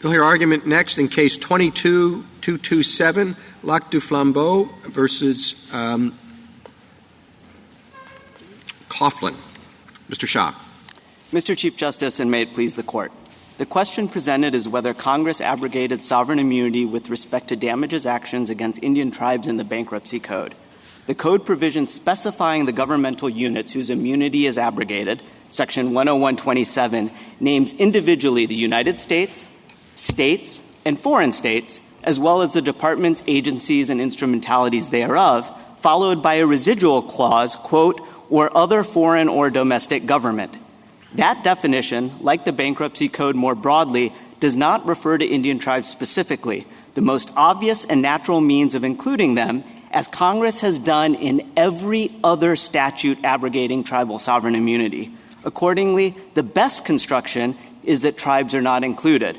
You'll hear argument next in Case 22-227, Lac du Flambeau versus Coughlin. Mr. Shah. Mr. Chief Justice, and may it please the Court. The question presented is whether Congress abrogated sovereign immunity with respect to damages actions against Indian tribes in the Bankruptcy Code. The Code provisions specifying the governmental units whose immunity is abrogated, Section 10127, names individually the United States, states, and foreign states, as well as the departments, agencies, and instrumentalities thereof, followed by a residual clause, quote, or other foreign or domestic government. That definition, like the Bankruptcy Code more broadly, does not refer to Indian tribes specifically, the most obvious and natural means of including them, as Congress has done in every other statute abrogating tribal sovereign immunity. Accordingly, the best construction is that tribes are not included.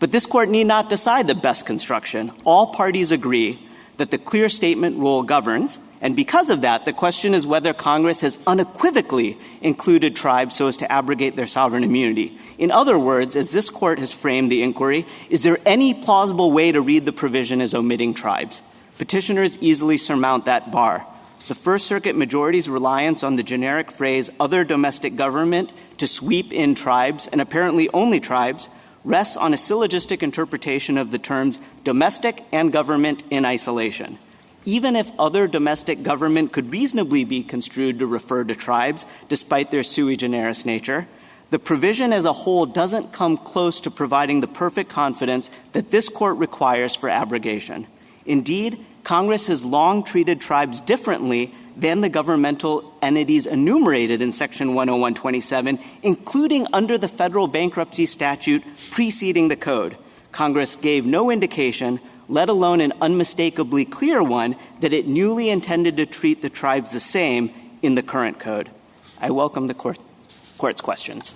But this Court need not decide the best construction. All parties agree that the clear statement rule governs, and because of that, the question is whether Congress has unequivocally included tribes so as to abrogate their sovereign immunity. In other words, as this Court has framed the inquiry, is there any plausible way to read the provision as omitting tribes? Petitioners easily surmount that bar. The First Circuit majority's reliance on the generic phrase other domestic government to sweep in tribes, and apparently only tribes, rests on a syllogistic interpretation of the terms domestic and government in isolation. Even if other domestic government could reasonably be construed to refer to tribes, despite their sui generis nature, the provision as a whole doesn't come close to providing the perfect confidence that this Court requires for abrogation. Indeed, Congress has long treated tribes differently than the governmental entities enumerated in Section 10127, including under the federal bankruptcy statute preceding the Code. Congress gave no indication, let alone an unmistakably clear one, that it newly intended to treat the tribes the same in the current Code. I welcome the Court's questions.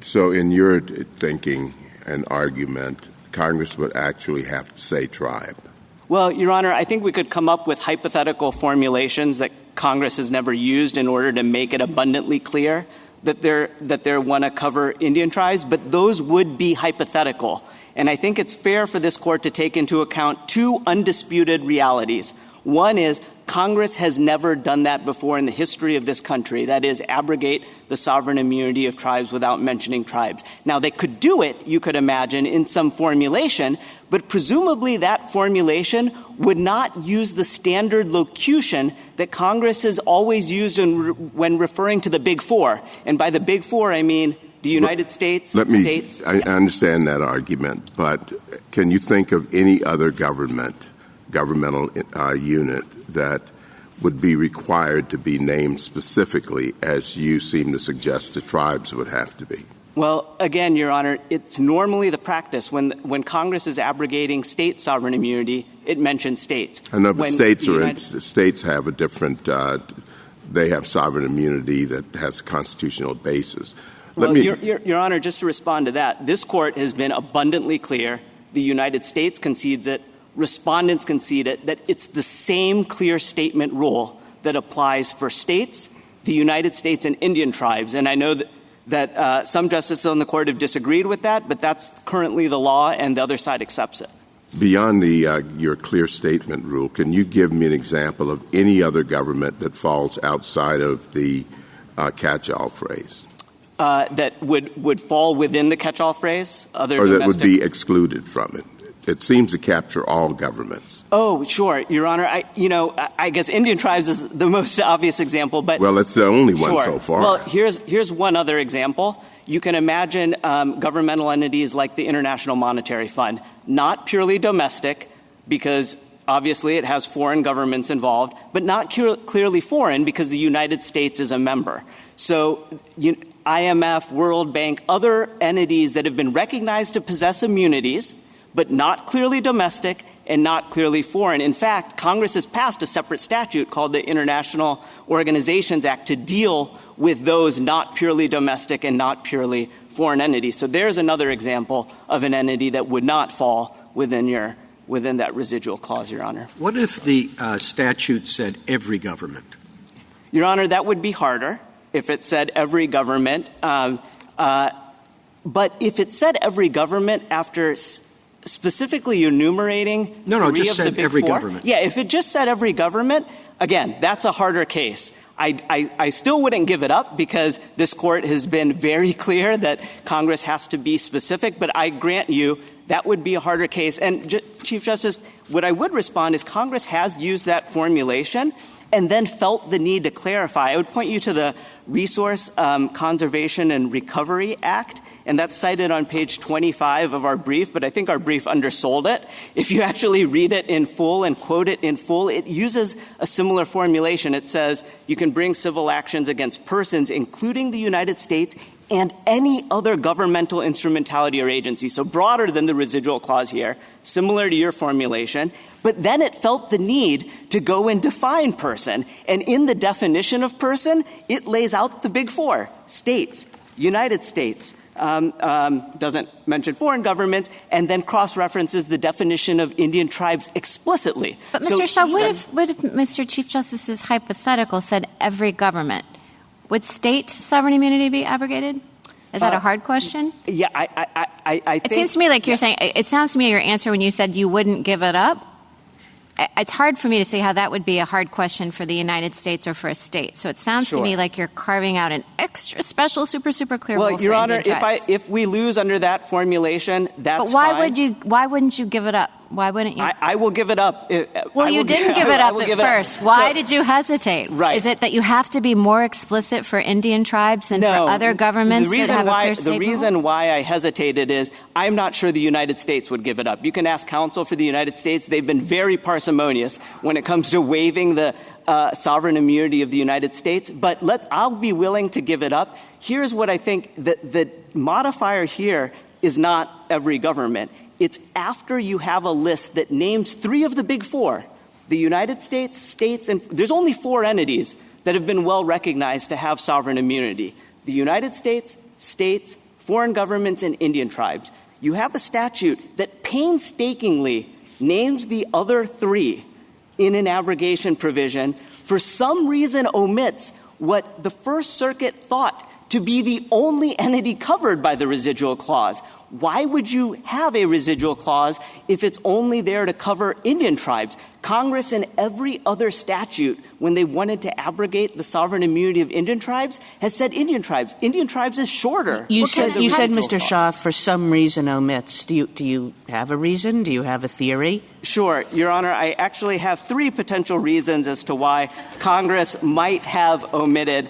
So in your thinking and argument, Congress would actually have to say tribe. Well, Your Honor, I think we could come up with hypothetical formulations that Congress has never used in order to make it abundantly clear that they want to cover Indian tribes, but those would be hypothetical. And I think it's fair for this Court to take into account two undisputed realities. One is Congress has never done that before in the history of this country, that is, abrogate the sovereign immunity of tribes without mentioning tribes. Now, they could do it, you could imagine, in some formulation, but presumably that formulation would not use the standard locution that Congress has always used when referring to the Big Four. And by the Big Four, I mean the United States, states. I understand that argument, but can you think of any other governmental unit that would be required to be named specifically, as you seem to suggest the tribes would have to be? Well, again, Your Honor, it's normally the practice. When Congress is abrogating state sovereign immunity, it mentions states. I know, but states have a different they have sovereign immunity that has a constitutional basis. Well, Your Honor, just to respond to that, this Court has been abundantly clear. The United States concedes it. Respondents concede it, that it's the same clear statement rule that applies for states, the United States, and Indian tribes. And I know that some justices on the Court have disagreed with that, but that's currently the law, and the other side accepts it. Beyond your clear statement rule, can you give me an example of any other government that falls outside of the catch-all phrase? That would fall within the catch-all phrase? Or that would be excluded from it? It seems to capture all governments. Oh, sure, Your Honor. I guess Indian tribes is the most obvious example, but well, it's the only one so far. Well, here's one other example. You can imagine governmental entities like the International Monetary Fund, not purely domestic, because obviously it has foreign governments involved, but not clearly foreign because the United States is a member. So IMF, World Bank, other entities that have been recognized to possess immunities, but not clearly domestic and not clearly foreign. In fact, Congress has passed a separate statute called the International Organizations Act to deal with those not purely domestic and not purely foreign entities. So there's another example of an entity that would not fall within that residual clause, Your Honor. What if the statute said every government? Your Honor, that would be harder if it said every government. But if it said every government after specifically enumerating just said every government. Yeah, if it just said every government, again, that's a harder case. I still wouldn't give it up because this court has been very clear that Congress has to be specific, but I grant you that would be a harder case. And Chief Justice, what I would respond is Congress has used that formulation and then felt the need to clarify. I would point you to the Resource Conservation and Recovery Act, and that's cited on page 25 of our brief, but I think our brief undersold it. If you actually read it in full and quote it in full, it uses a similar formulation. It says you can bring civil actions against persons, including the United States and any other governmental instrumentality or agency. So broader than the residual clause here, similar to your formulation. But then it felt the need to go and define person. And in the definition of person, it lays out the big four: states, United States, doesn't mention foreign governments, and then cross-references the definition of Indian tribes explicitly. But Mr. Shah, what if Mr. Chief Justice's hypothetical said every government? Would state sovereign immunity be abrogated? Is that a hard question? Yeah, I think... It seems to me like you're saying, it sounds to me your answer when you said you wouldn't give it up, it's hard for me to see how that would be a hard question for the United States or for a state. So it sounds to me like you're carving out an extra special, super clear rule for Your Honor, Indian tribes. if we lose under that formulation, that's But why fine. why wouldn't you give it up? Why wouldn't you? I will give it up. Well, you didn't give it up at first. Why did you hesitate? Right. Is it that you have to be more explicit for Indian tribes than for other governments that have a clear state The reason rule? why I hesitated is I'm not sure the United States would give it up. You can ask counsel for the United States. They've been very parsimonious when it comes to waiving the sovereign immunity of the United States. But I'll be willing to give it up. Here's what I think. The modifier here is not every government. It's after you have a list that names three of the big four: the United States, states, and there's only four entities that have been well recognized to have sovereign immunity: the United States, states, foreign governments, and Indian tribes. You have a statute that painstakingly names the other three in an abrogation provision, for some reason omits what the First Circuit thought to be the only entity covered by the residual clause. Why would you have a residual clause if it's only there to cover Indian tribes? Congress in every other statute, when they wanted to abrogate the sovereign immunity of Indian tribes, has said Indian tribes. Indian tribes is shorter. You said, Mr. Shah, for some reason omits. Do you have a reason? Do you have a theory? Sure, Your Honor. I actually have three potential reasons as to why Congress might have omitted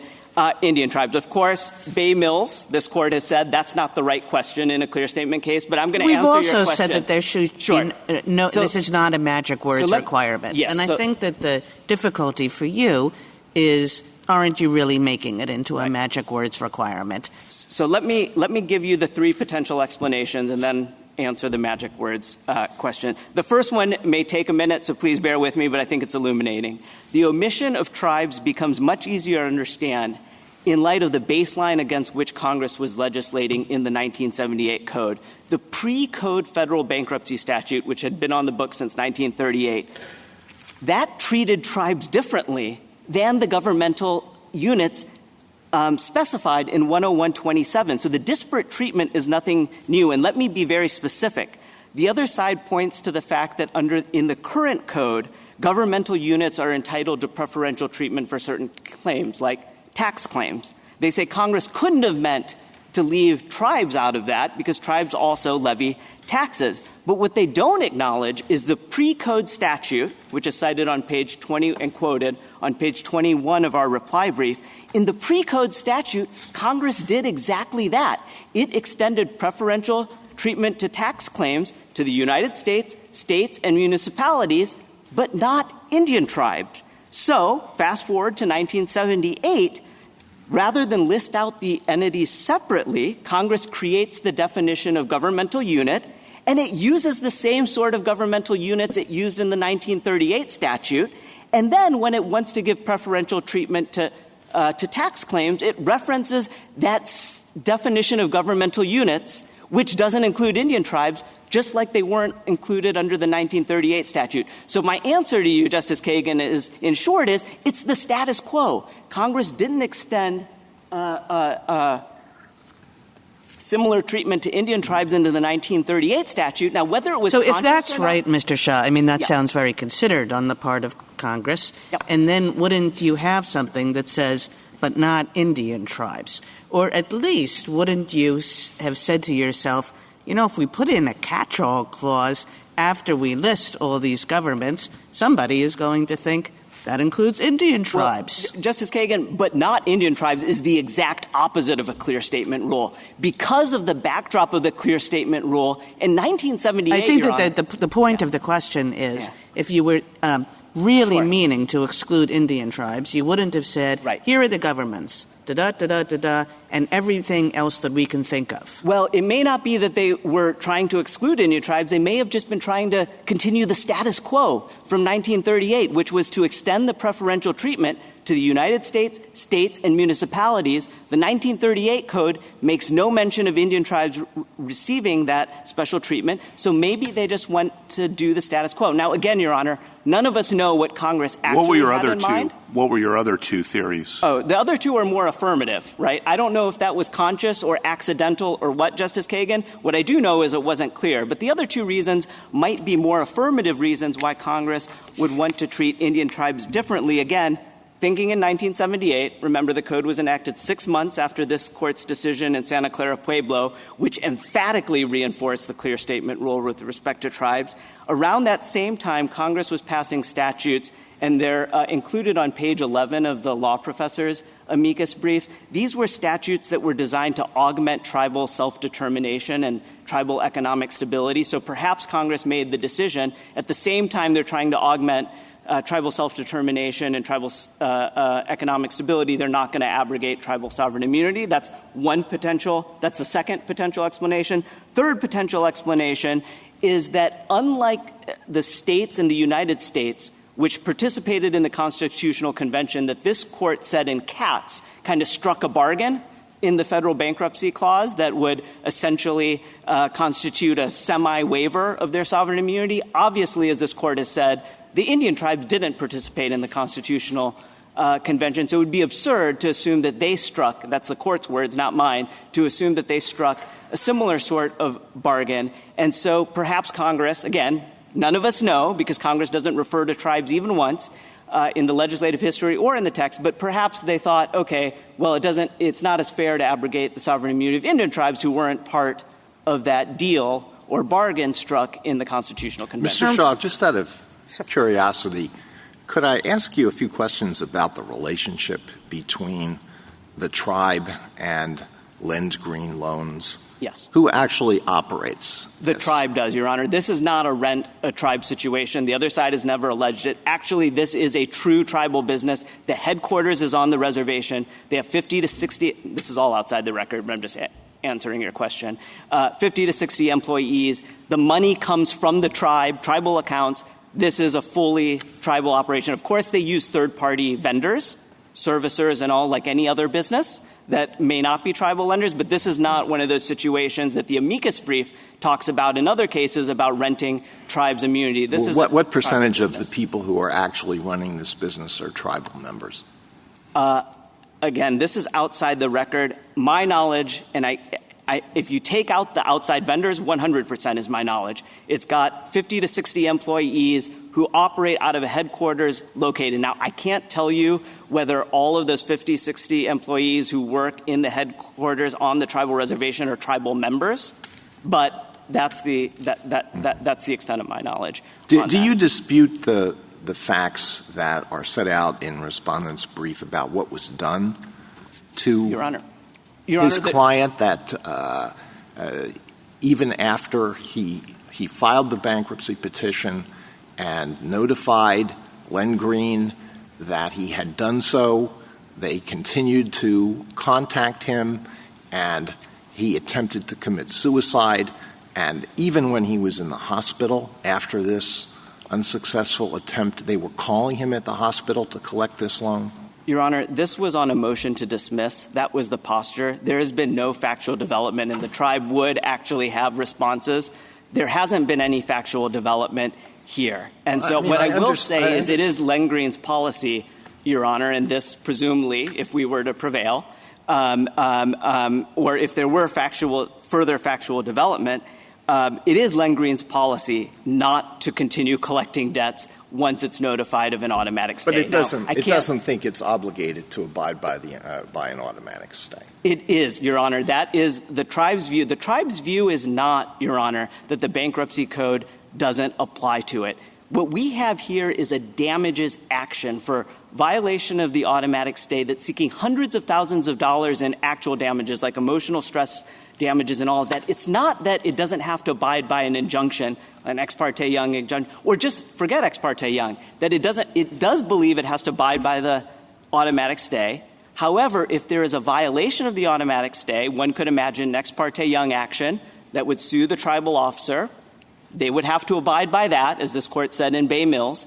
Indian tribes. Of course, Bay Mills, this court has said that's not the right question in a clear statement case, but I'm going to answer your question. We've also said that there should be this is not a magic words requirement. Yes, and I think that the difficulty for you is, aren't you really making it into a magic words requirement? So let me give you the three potential explanations and then answer the magic words question. The first one may take a minute, so please bear with me, but I think it's illuminating. The omission of tribes becomes much easier to understand in light of the baseline against which Congress was legislating in the 1978 Code. The pre-Code federal bankruptcy statute, which had been on the books since 1938, that treated tribes differently than the governmental units specified in 10127. So the disparate treatment is nothing new. And let me be very specific. The other side points to the fact that in the current code, governmental units are entitled to preferential treatment for certain claims, like tax claims. They say Congress couldn't have meant to leave tribes out of that because tribes also levy taxes. But what they don't acknowledge is the pre-Code statute, which is cited on page 20 and quoted on page 21 of our reply brief. In the pre-Code statute, Congress did exactly that. It extended preferential treatment to tax claims to the United States, states, and municipalities, but not Indian tribes. So, fast forward to 1978, rather than list out the entities separately, Congress creates the definition of governmental unit, and it uses the same sort of governmental units it used in the 1938 statute. And then when it wants to give preferential treatment to tax claims, it references that definition of governmental units, which doesn't include Indian tribes, just like they weren't included under the 1938 statute. So my answer to you, Justice Kagan, is, in short, is it's the status similar treatment to Indian tribes into the 1938 statute. Now, whether it was so if that's right, Mr. Shah, I mean, that Yeah. sounds very considered on the part of Congress. Yep. And then wouldn't you have something that says, but not Indian tribes? Or at least wouldn't you have said to yourself, you know, if we put in a catch-all clause after we list all these governments, somebody is going to think that includes Indian tribes. Well, Justice Kagan, but not Indian tribes is the exact opposite of a clear statement rule. Because of the backdrop of the clear statement rule, in 1978, I think Your that Honor, the point of the question is if you were really Sure. meaning to exclude Indian tribes, you wouldn't have said, Right. here are the governments, da-da-da-da-da-da, and everything else that we can think of. Well, it may not be that they were trying to exclude Indian tribes. They may have just been trying to continue the status quo from 1938, which was to extend the preferential treatment to the United States, states, and municipalities. The 1938 Code makes no mention of Indian tribes receiving that special treatment, so maybe they just want to do the status quo. Now, again, Your Honor, none of us know what Congress actually had in mind. What were your other two theories? Oh, the other two are more affirmative, right? I don't know if that was conscious or accidental or what, Justice Kagan. What I do know is it wasn't clear. But the other two reasons might be more affirmative reasons why Congress would want to treat Indian tribes differently. Again, thinking in 1978, remember the code was enacted 6 months after this court's decision in Santa Clara Pueblo, which emphatically reinforced the clear statement rule with respect to tribes. Around that same time, Congress was passing statutes, and they're included on page 11 of the law professor's amicus brief. These were statutes that were designed to augment tribal self-determination and tribal economic stability. So perhaps Congress made the decision at the same time they're trying to augment tribal self-determination and tribal economic stability, they're not going to abrogate tribal sovereign immunity. That's the second potential explanation. Third potential explanation is that unlike the states in the United States, which participated in the Constitutional Convention that this court said in Katz kind of struck a bargain in the federal bankruptcy clause that would essentially constitute a semi-waiver of their sovereign immunity. Obviously, as this court has said, the Indian tribes didn't participate in the Constitutional Convention, so it would be absurd to assume that they struck, that's the court's words, not mine, to assume that they struck a similar sort of bargain. And so perhaps Congress, again, none of us know because Congress doesn't refer to tribes even once in the legislative history or in the text, but perhaps they thought, okay, well, it's not as fair to abrogate the sovereign immunity of Indian tribes who weren't part of that deal or bargain struck in the Constitutional Convention. Mr. Shaw, just out of curiosity, could I ask you a few questions about the relationship between the tribe and Lend Green Loans? Yes. Who actually operates The this? tribe does, Your Honor. This is not a tribe situation. The other side has never alleged it. Actually, this is a true tribal business. The headquarters is on the reservation. They have 50 to 60 – this is all outside the record, but I'm just answering your question. 50 to 60 employees. The money comes from the tribe, tribal accounts. This is a fully tribal operation. Of course, they use third-party vendors, servicers and all, like any other business that may not be tribal lenders, but this is not one of those situations that the amicus brief talks about in other cases about renting tribes' immunity. This is what percentage of the people who are actually running this business are tribal members? Again, this is outside the record. My knowledge, and if you take out the outside vendors, 100% is my knowledge. It's got 50 to 60 employees who operate out of a headquarters located. Now, I can't tell you whether all of those 50, 60 employees who work in the headquarters on the tribal reservation are tribal members, but that's the extent of my knowledge. Do you dispute the facts that are set out in Respondent's brief about what was done to Your Honor, his client that even after he filed the bankruptcy petition and notified Len Green that he had done so, they continued to contact him and he attempted to commit suicide, and even when he was in the hospital after this unsuccessful attempt, they were calling him at the hospital to collect this loan? Your Honor, this was on a motion to dismiss. That was the posture. There has been no factual development, and the tribe would actually have responses. There hasn't been any factual development here. And so what I will say is it is Len Green's policy, Your Honor, and this presumably, if we were to prevail, or if there were further factual development, it is Len Green's policy not to continue collecting debts once it's notified of an automatic stay. But it doesn't think it's obligated to abide by an automatic stay. It is, Your Honor. That is the tribe's view. The tribe's view is not, Your Honor, that the Bankruptcy Code doesn't apply to it. What we have here is a damages action for violation of the automatic stay that's seeking hundreds of thousands of dollars in actual damages, like emotional stress damages and all of that. It's not that it doesn't have to abide by an injunction, an Ex parte Young injunction, or just forget Ex parte Young, that it does believe it has to abide by the automatic stay. However, if there is a violation of the automatic stay, one could imagine an Ex parte Young action that would sue the tribal officer. They would have to abide by that, as this court said in Bay Mills.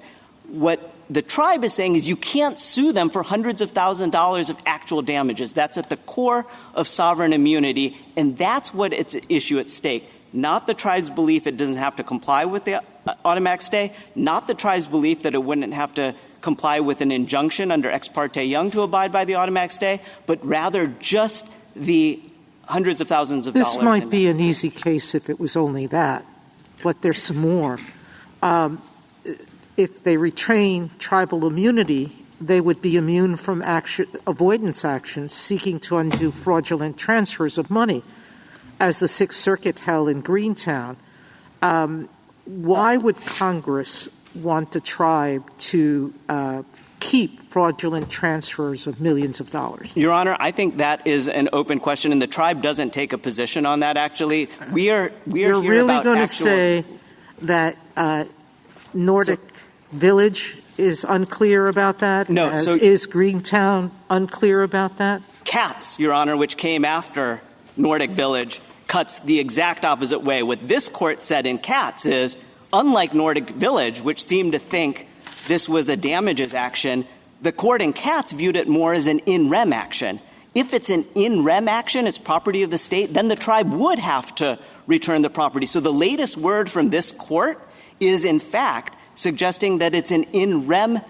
What the tribe is saying is you can't sue them for hundreds of thousands of dollars of actual damages. That's at the core of sovereign immunity, and that's what it's at issue at stake. Not the tribe's belief it doesn't have to comply with the automatic stay, not the tribe's belief that it wouldn't have to comply with an injunction under Ex parte Young to abide by the automatic stay, but rather just the hundreds of thousands of dollars. This might be an easy case if it was only that, but there's some more. If they retain tribal immunity, they would be immune from avoidance actions seeking to undo fraudulent transfers of money, as the Sixth Circuit held in Greentown. Why would Congress want the tribe to keep fraudulent transfers of millions of dollars? Your Honor, I think that is an open question, and the tribe doesn't take a position on that, actually. You're really going to say that Nordic Village is unclear about that? No. Is Greentown unclear about that? Katz, Your Honor, which came after Nordic Village, cuts the exact opposite way. What this court said in Katz is, unlike Nordic Village, which seemed to think this was a damages action, the court in Katz viewed it more as an in rem action. If it's an in rem action, it's property of the state, then the tribe would have to return the property. So the latest word from this court is, in fact, suggesting that it's an in rem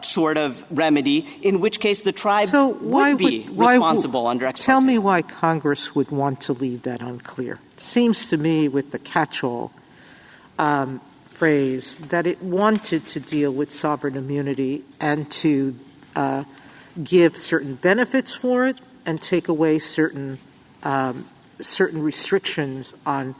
sort of remedy, in which case the tribe would be responsible under Ex parte. Tell me why Congress would want to leave that unclear. It seems to me with the catch-all phrase that it wanted to deal with sovereign immunity and to give certain benefits for it and take away certain restrictions on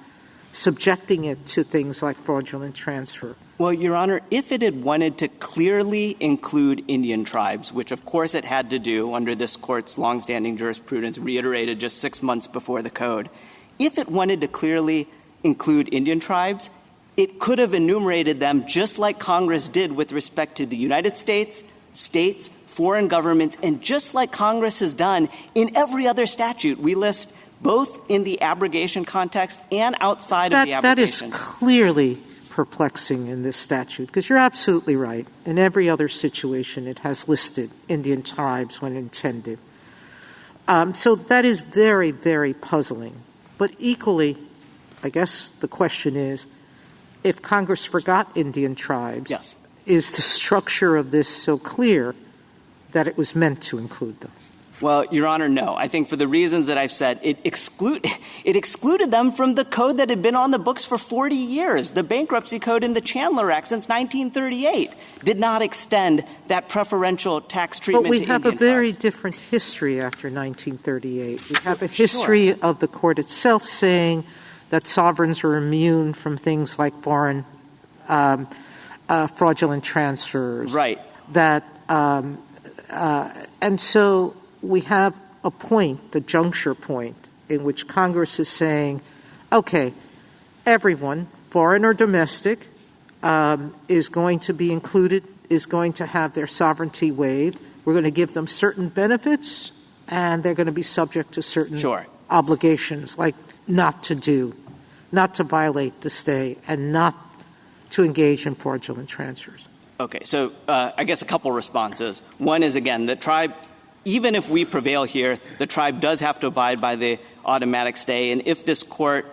subjecting it to things like fraudulent transfer. Well, Your Honor, if it had wanted to clearly include Indian tribes, which of course it had to do under this court's longstanding jurisprudence reiterated just 6 months before the code, if it wanted to clearly include Indian tribes, it could have enumerated them just like Congress did with respect to the United States, states, foreign governments, and just like Congress has done in every other statute. We list both in the abrogation context and outside of the abrogation. That is clearly perplexing in this statute, because you're absolutely right. In every other situation, it has listed Indian tribes when intended. So that is very, very puzzling. But equally, I guess the question is, if Congress forgot Indian tribes, yes, is the structure of this so clear that it was meant to include them? Well, Your Honor, no. I think for the reasons that I've said, it excluded them from the code that had been on the books for 40 years. The Bankruptcy Code and the Chandler Act since 1938 did not extend that preferential tax treatment to Indian tribes. But we have a very different history after 1938. We have a history of the court itself saying that sovereigns are immune from things like foreign fraudulent transfers. Right. And so we have a point, the juncture point, in which Congress is saying, okay, everyone, foreign or domestic, is going to be included, is going to have their sovereignty waived. We're going to give them certain benefits, and they're going to be subject to certain obligations, like not to violate the stay, and not to engage in fraudulent transfers. Okay, so I guess a couple responses. One is, again, the tribe, even if we prevail here, the tribe does have to abide by the automatic stay. And if this court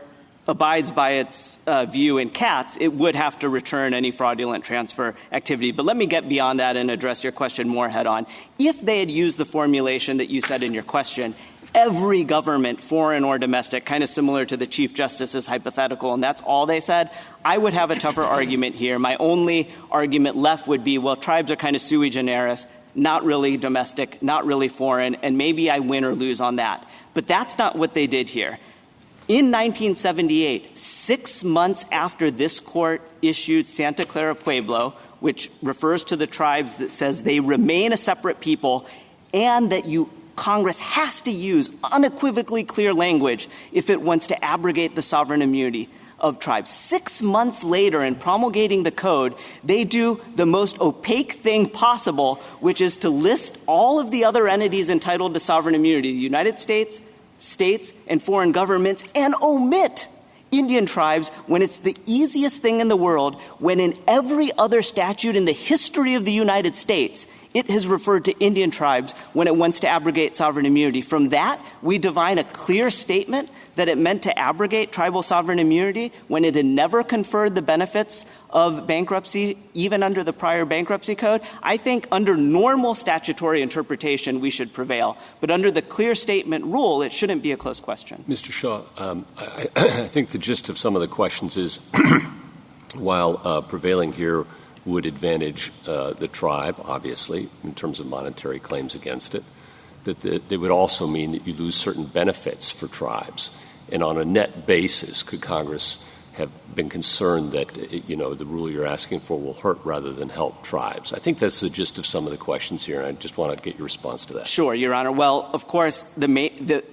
abides by its view in Katz, it would have to return any fraudulent transfer activity. But let me get beyond that and address your question more head on. If they had used the formulation that you said in your question, every government, foreign or domestic, kind of similar to the Chief Justice's hypothetical, and that's all they said, I would have a tougher argument here. My only argument left would be, well, tribes are kind of sui generis, not really domestic, not really foreign, and maybe I win or lose on that. But that's not what they did here. In 1978, 6 months after this court issued Santa Clara Pueblo, which refers to the tribes that says they remain a separate people and that Congress has to use unequivocally clear language if it wants to abrogate the sovereign immunity of tribes. 6 months later, in promulgating the code, they do the most opaque thing possible, which is to list all of the other entities entitled to sovereign immunity, the United States, states, and foreign governments, and omit Indian tribes when it's the easiest thing in the world, when in every other statute in the history of the United States, it has referred to Indian tribes when it wants to abrogate sovereign immunity. From that, we divine a clear statement that it meant to abrogate tribal sovereign immunity when it had never conferred the benefits of bankruptcy, even under the prior Bankruptcy Code. I think under normal statutory interpretation, we should prevail. But under the clear statement rule, it shouldn't be a close question. Mr. Shaw, I think the gist of some of the questions is, while prevailing here would advantage the tribe, obviously, in terms of monetary claims against it, that they would also mean that you lose certain benefits for tribes. And on a net basis, could Congress have been concerned that, the rule you're asking for will hurt rather than help tribes? I think that's the gist of some of the questions here, and I just want to get your response to that. Sure, Your Honor. Well, of course, the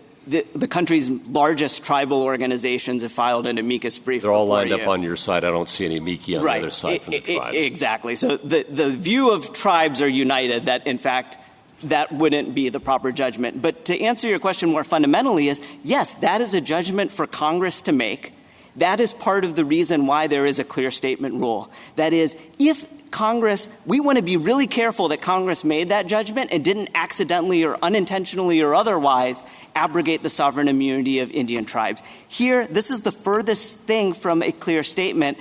country's largest tribal organizations have filed an amicus brief. They're all lined up on your side. I don't see any amici on the other side from the tribes. Exactly. So the view of tribes are united that, in fact, that wouldn't be the proper judgment. But to answer your question more fundamentally is, yes, that is a judgment for Congress to make. That is part of the reason why there is a clear statement rule. That is, if Congress, we want to be really careful that Congress made that judgment and didn't accidentally or unintentionally or otherwise abrogate the sovereign immunity of Indian tribes. Here, this is the furthest thing from a clear statement,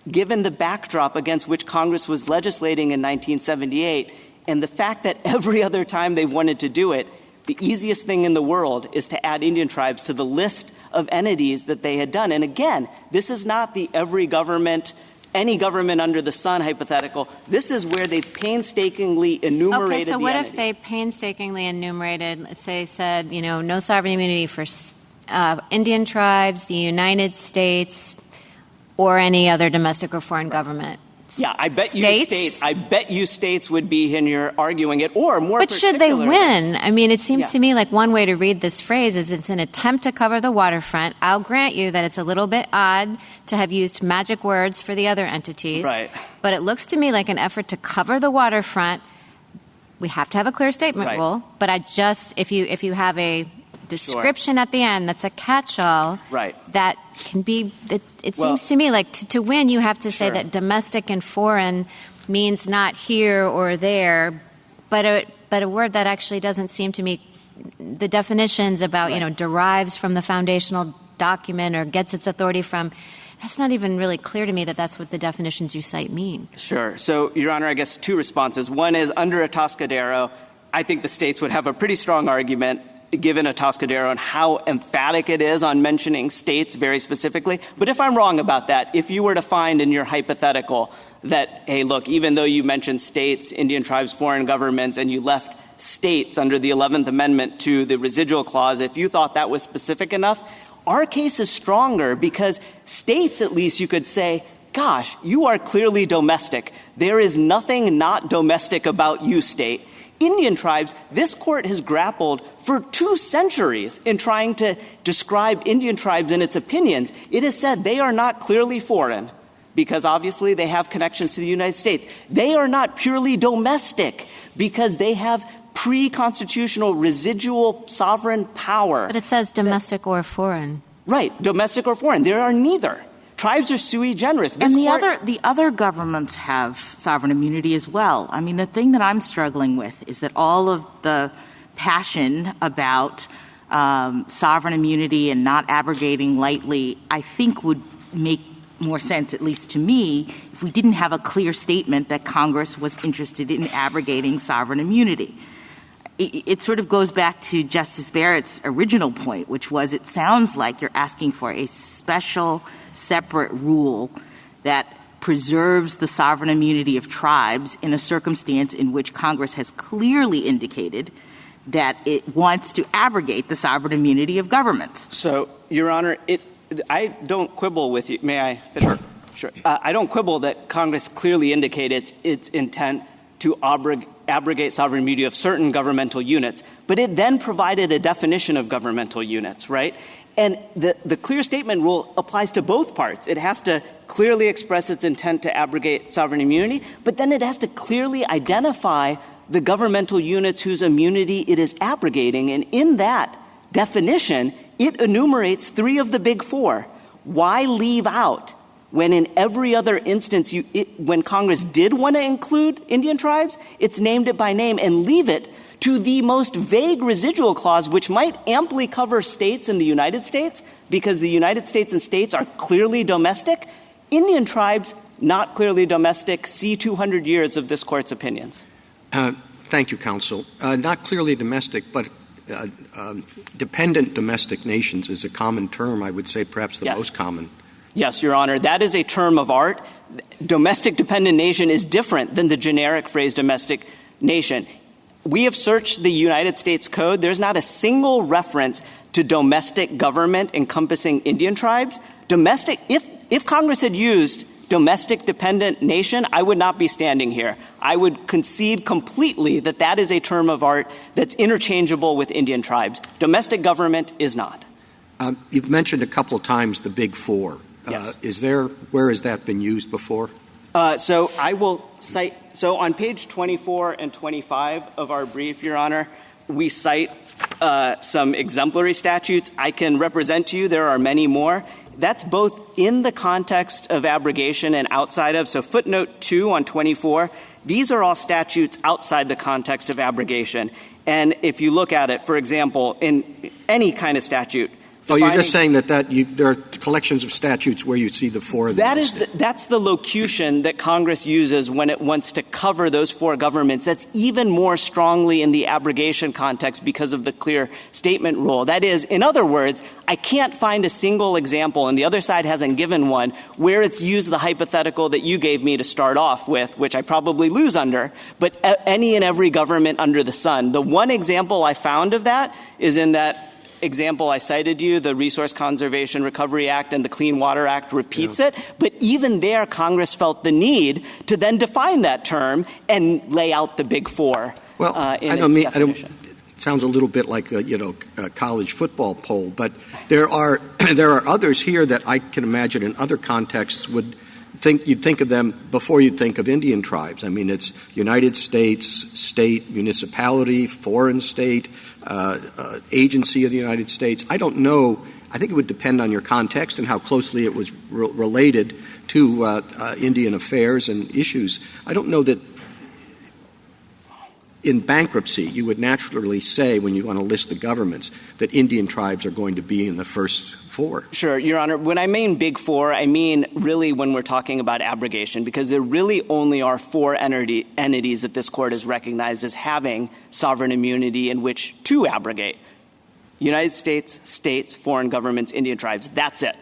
given the backdrop against which Congress was legislating in 1978, and the fact that every other time they wanted to do it, the easiest thing in the world is to add Indian tribes to the list of entities that they had done. And again, this is not the any government under the sun hypothetical. This is where they painstakingly enumerated the Okay, so what entities. if they painstakingly enumerated, let's say, said, no sovereign immunity for Indian tribes, the United States, or any other domestic or foreign government? Yeah, I bet you states would be in your arguing it, or more But should they win? I mean, it seems to me like one way to read this phrase is it's an attempt to cover the waterfront. I'll grant you that it's a little bit odd to have used magic words for the other entities. Right. But it looks to me like an effort to cover the waterfront. We have to have a clear statement rule. But if you have a description at the end that's a catch-all, that can be it seems to me like to win you have to say that domestic and foreign means not here or there, but a word that actually doesn't seem to me the definitions about derives from the foundational document or gets its authority from, that's not even really clear to me that that's what the definitions you cite mean. Sure. So, Your Honor, I guess two responses. One is, under Atascadero, I think the states would have a pretty strong argument given Atascadero and how emphatic it is on mentioning states very specifically. But if I'm wrong about that, if you were to find in your hypothetical that, hey, look, even though you mentioned states, Indian tribes, foreign governments, and you left states under the 11th Amendment to the residual clause, if you thought that was specific enough, our case is stronger because states, at least, you could say, gosh, you are clearly domestic. There is nothing not domestic about you, state. Indian tribes, this court has grappled for 2 centuries in trying to describe Indian tribes in its opinions. It has said they are not clearly foreign because obviously they have connections to the United States. They are not purely domestic because they have pre-constitutional residual sovereign power. But it says domestic or foreign. Right, domestic or foreign. There are neither. Tribes are sui generis. And the other governments have sovereign immunity as well. I mean, the thing that I'm struggling with is that all of the passion about sovereign immunity and not abrogating lightly, I think would make more sense, at least to me, if we didn't have a clear statement that Congress was interested in abrogating sovereign immunity. It sort of goes back to Justice Barrett's original point, which was it sounds like you're asking for a special, separate rule that preserves the sovereign immunity of tribes in a circumstance in which Congress has clearly indicated that it wants to abrogate the sovereign immunity of governments. So, Your Honor, I don't quibble with you. May I finish? Sure. I don't quibble that Congress clearly indicated its intent to abrogate sovereign immunity of certain governmental units, but it then provided a definition of governmental units, right? And the clear statement rule applies to both parts. It has to clearly express its intent to abrogate sovereign immunity, but then it has to clearly identify the governmental units whose immunity it is abrogating. And in that definition, it enumerates 3 of the big 4. Why leave out when in every other instance, when Congress did want to include Indian tribes, it's named it by name, and leave it to the most vague residual clause, which might amply cover states in the United States, because the United States and states are clearly domestic. Indian tribes, not clearly domestic. See 200 years of this Court's opinions. Thank you, counsel. Not clearly domestic, but dependent domestic nations is a common term, I would say perhaps the most common. Yes, Your Honor. That is a term of art. Domestic dependent nation is different than the generic phrase domestic nation. We have searched the United States Code. There's not a single reference to domestic government encompassing Indian tribes. If Congress had used domestic dependent nation, I would not be standing here. I would concede completely that that is a term of art that's interchangeable with Indian tribes. Domestic government is not. You've mentioned a couple of times the big 4. Yes. Where has that been used before? So I will cite, so on page 24 and 25 of our brief, Your Honor, we cite some exemplary statutes. I can represent to you there are many more. That's both in the context of abrogation and outside of. So footnote 2 on 24, these are all statutes outside the context of abrogation. And if you look at it, for example, in any kind of statute. Oh, you're just saying that there are collections of statutes where you see the 4 of them. That's the locution that Congress uses when it wants to cover those 4 governments. That's even more strongly in the abrogation context because of the clear statement rule. That is, in other words, I can't find a single example, and the other side hasn't given one, where it's used the hypothetical that you gave me to start off with, which I probably lose under, but any and every government under the sun. The one example I found of that is in that example I cited you, the Resource Conservation Recovery Act and the Clean Water Act repeats it. But even there, Congress felt the need to then define that term and lay out the big 4. Well, it sounds a little bit like a college football poll, but there are others here that I can imagine in other contexts you'd think of them before you'd think of Indian tribes. I mean, it's United States, state, municipality, foreign state, agency of the United States. I don't know. I think it would depend on your context and how closely it was related to Indian affairs and issues. I don't know that in bankruptcy you would naturally say, when you want to list the governments, that Indian tribes are going to be in the first 4. Sure, Your Honor. When I mean big 4, I mean really when we're talking about abrogation, because there really only are 4 entities that this Court has recognized as having sovereign immunity in which to abrogate. United States, states, foreign governments, Indian tribes. That's it.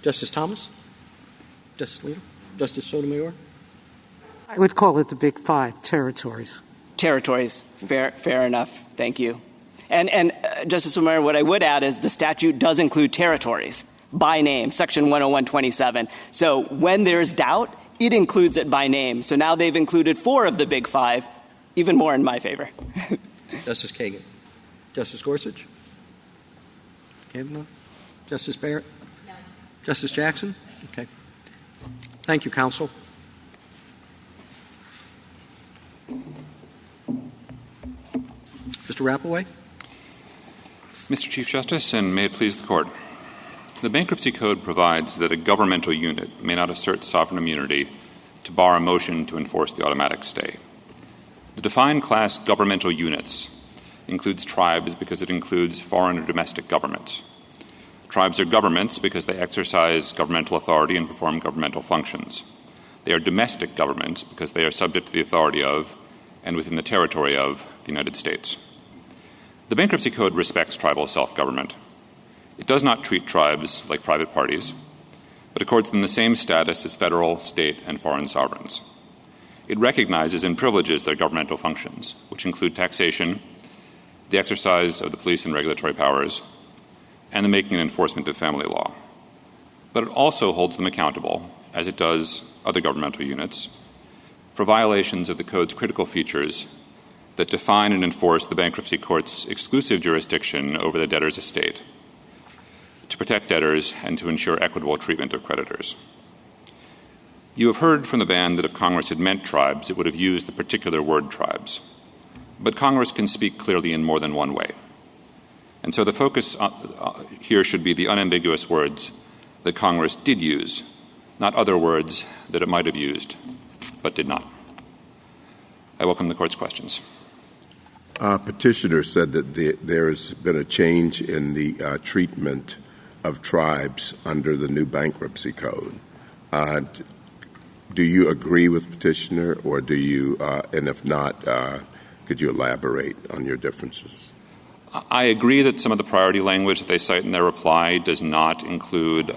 Justice Thomas? Justice Alito? Justice Sotomayor? I would call it the big 5, territories. Territories. Fair enough. Thank you. And Justice Sotomayor, what I would add is the statute does include territories by name, Section 10127. So when there's doubt, it includes it by name. So now they've included 4 of the big 5, even more in my favor. Justice Kagan. Justice Gorsuch? Kavanaugh? Justice Barrett? No. Justice Jackson? Okay. Thank you, counsel. Mr. Rappaway? Mr. Chief Justice, and may it please the Court. The Bankruptcy Code provides that a governmental unit may not assert sovereign immunity to bar a motion to enforce the automatic stay. The defined class governmental units includes tribes because it includes foreign or domestic governments. Tribes are governments because they exercise governmental authority and perform governmental functions. They are domestic governments because they are subject to the authority of and within the territory of the United States. The Bankruptcy Code respects tribal self-government. It does not treat tribes like private parties, but accords them the same status as federal, state, and foreign sovereigns. It recognizes and privileges their governmental functions, which include taxation, the exercise of the police and regulatory powers, and the making and enforcement of family law. But it also holds them accountable, as it does other governmental units, for violations of the Code's critical features that define and enforce the bankruptcy court's exclusive jurisdiction over the debtor's estate, to protect debtors and to ensure equitable treatment of creditors. You have heard from the band that if Congress had meant tribes, it would have used the particular word tribes. But Congress can speak clearly in more than one way. And so the focus here should be the unambiguous words that Congress did use, not other words that it might have used, but did not. I welcome the Court's questions. Petitioner said that there's been a change in the treatment of tribes under the new Bankruptcy Code. Do you agree with Petitioner, or do you, and if not, could you elaborate on your differences? I agree that some of the priority language that they cite in their reply does not include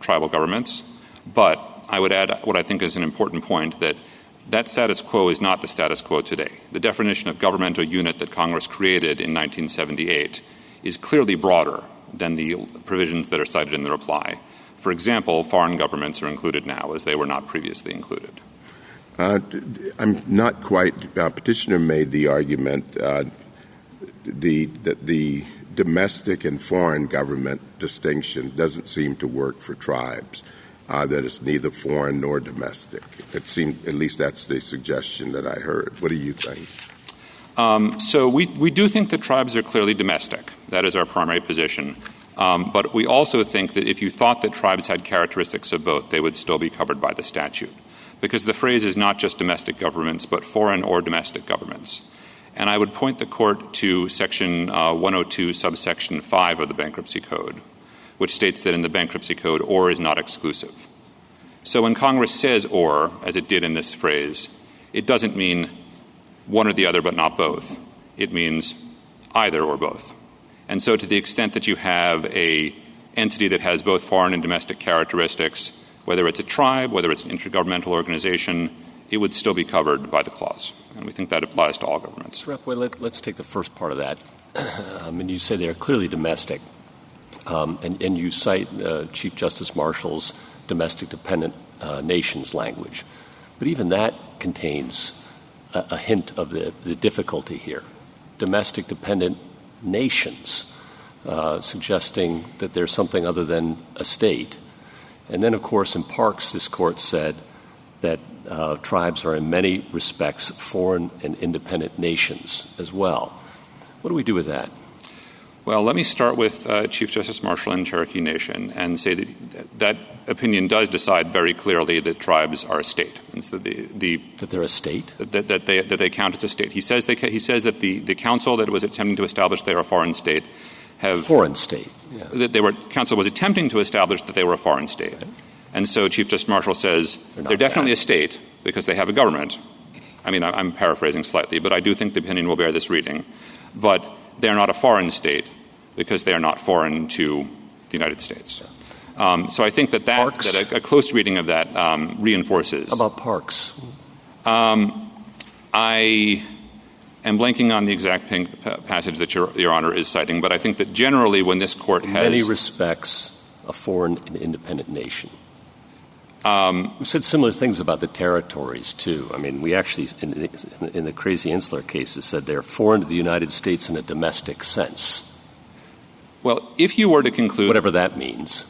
tribal governments, but I would add what I think is an important point, that status quo is not the status quo today. The definition of governmental unit that Congress created in 1978 is clearly broader than the provisions that are cited in the reply. For example, foreign governments are included now, as they were not previously included. I'm not quite Petitioner made the argument that the domestic and foreign government distinction doesn't seem to work for tribes, that it's neither foreign nor domestic. It seemed, at least that's the suggestion that I heard. What do you think? So we do think that tribes are clearly domestic. That is our primary position. But we also think that if you thought that tribes had characteristics of both, they would still be covered by the statute. Because the phrase is not just domestic governments, but foreign or domestic governments. And I would point the Court to Section 102, subsection 5 of the Bankruptcy Code, which states that in the Bankruptcy Code, or is not exclusive. So when Congress says or, as it did in this phrase, it doesn't mean one or the other but not both. It means either or both. And so to the extent that you have an entity that has both foreign and domestic characteristics, whether it's a tribe, whether it's an intergovernmental organization, it would still be covered by the clause. And we think that applies to all governments. Let's take the first part of that. And you say they're clearly domestic. And you cite Chief Justice Marshall's domestic dependent nations language. But even that contains a hint of the difficulty here. Domestic dependent nations, suggesting that there's something other than a state. And then, of course, in Parks, this Court said that tribes are in many respects foreign and independent nations as well. What do we do with that? Well, let me start with Chief Justice Marshall and Cherokee Nation and say that opinion does decide very clearly that tribes are a state. And so that they're a state? That they count as a state. He says that the council that was attempting to establish they are a foreign state have... Foreign state. Yeah. That council was attempting to establish that they were a foreign state. Okay. And so Chief Justice Marshall says they're definitely a state because they have a government. I mean, I'm paraphrasing slightly, but I do think the opinion will bear this reading. But they're not a foreign state because they are not foreign to the United States. So I think that a close reading of that reinforces. How about Parks? I am blanking on the exact passage that Your Honor is citing, but I think that generally when this Court has... In many respects, a foreign and independent nation. We said similar things about the territories, too. I mean, we actually, in the Crazy Insular cases, said they're foreign to the United States in a domestic sense. Well, if you were to conclude... Whatever that means.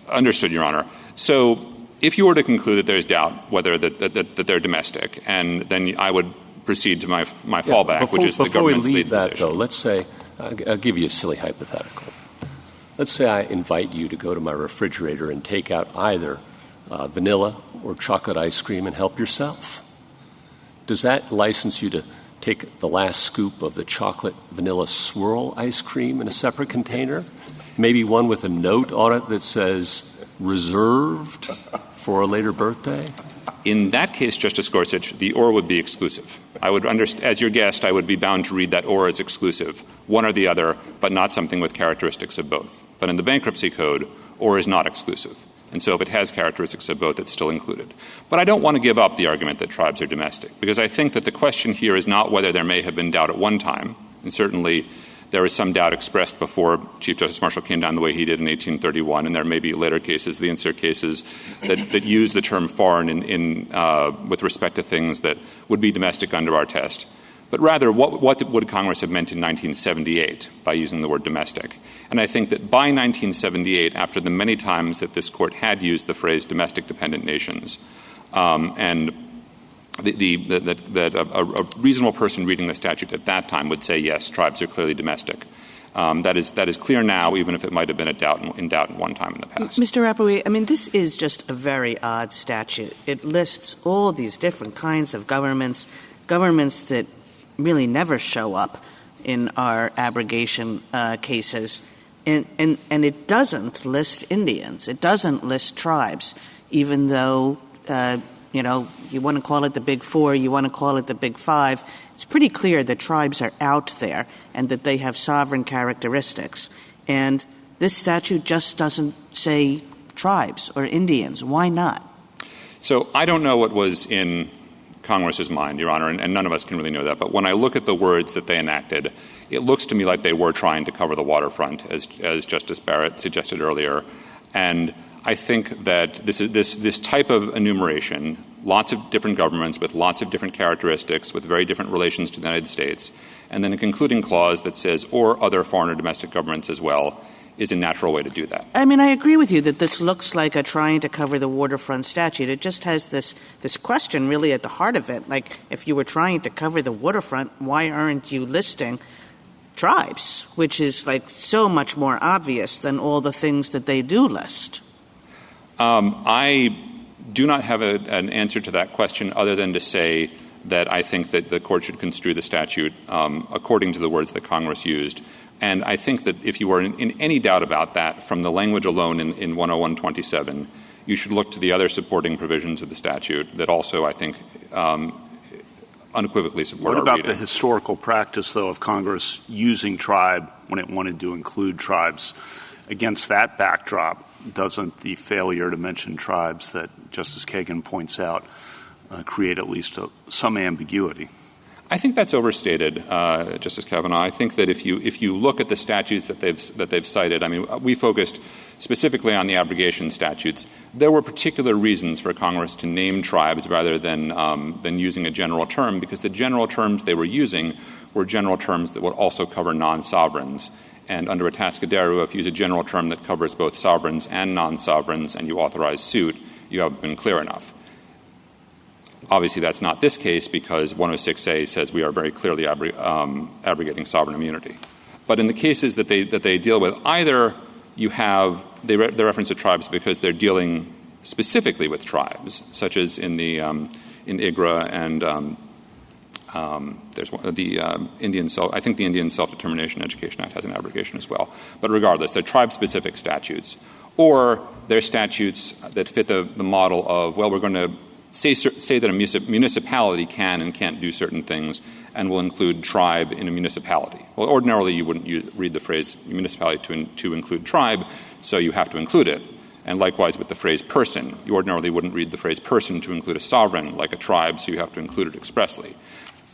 Understood, Your Honor. So if you were to conclude that there's doubt whether that they're domestic, and then I would proceed to my fallback, which is the government's lead position. Before we leave that, though, let's say, I'll give you a silly hypothetical. Let's say I invite you to go to my refrigerator and take out either vanilla or chocolate ice cream and help yourself. Does that license you to take the last scoop of the chocolate vanilla swirl ice cream in a separate container, maybe one with a note on it that says reserved for a later birthday? In that case, Justice Gorsuch, the or would be exclusive. I would as your guest, I would be bound to read that or as exclusive, one or the other, but not something with characteristics of both. But in the Bankruptcy Code, or is not exclusive. And so if it has characteristics of both, it's still included. But I don't want to give up the argument that tribes are domestic, because I think that the question here is not whether there may have been doubt at one time, and certainly there was some doubt expressed before Chief Justice Marshall came down the way he did in 1831, and there may be later cases, the insert cases, that use the term foreign with respect to things that would be domestic under our test. But rather, what would Congress have meant in 1978 by using the word domestic? And I think that by 1978, after the many times that this Court had used the phrase domestic dependent nations, and that a reasonable person reading the statute at that time would say, yes, tribes are clearly domestic. That is clear now, even if it might have been in doubt at one time in the past. Mr. Rapoport, I mean, this is just a very odd statute. It lists all these different kinds of governments that really never show up in our abrogation cases, and it doesn't list Indians. It doesn't list tribes, even though you want to call it the Big Four, you want to call it the Big Five. It's pretty clear that tribes are out there and that they have sovereign characteristics. And this statute just doesn't say tribes or Indians. Why not? So I don't know what was in Congress's mind, Your Honor, and none of us can really know that. But when I look at the words that they enacted, it looks to me like they were trying to cover the waterfront, as Justice Barrett suggested earlier. And I think that this type of enumeration, lots of different governments with lots of different characteristics, with very different relations to the United States, and then a concluding clause that says, or other foreign or domestic governments as well, is a natural way to do that. I mean, I agree with you that this looks like a trying to cover the waterfront statute. It just has this question really at the heart of it. Like, if you were trying to cover the waterfront, why aren't you listing tribes, which is like so much more obvious than all the things that they do list? I do not have an answer to that question other than to say that I think that the Court should construe the statute according to the words that Congress used. And I think that if you are in any doubt about that from the language alone in 10127, you should look to the other supporting provisions of the statute that also, I think, unequivocally support our reading. What about the historical practice, though, of Congress using tribe when it wanted to include tribes? Against that backdrop, doesn't the failure to mention tribes that Justice Kagan points out create at least some ambiguity? I think that's overstated, Justice Kavanaugh. I think that if you look at the statutes that they've cited, I mean, we focused specifically on the abrogation statutes. There were particular reasons for Congress to name tribes rather than using a general term, because the general terms they were using were general terms that would also cover non-sovereigns. And under Atascadero, if you use a general term that covers both sovereigns and non-sovereigns and you authorize suit, you haven't been clear enough. Obviously, that's not this case because 106A says we are very clearly abrogating sovereign immunity. But in the cases that they deal with, either you have the reference to tribes because they're dealing specifically with tribes, such as in the in IGRA and there's the Indian I think the Indian Self-Determination Education Act has an abrogation as well. But regardless, they're tribe-specific statutes, or they're statutes that fit the model of, well, we're going to say that a municipality can and can't do certain things and will include tribe in a municipality. Well, ordinarily you wouldn't read the phrase municipality to include tribe, so you have to include it. And likewise with the phrase person. You ordinarily wouldn't read the phrase person to include a sovereign like a tribe, so you have to include it expressly.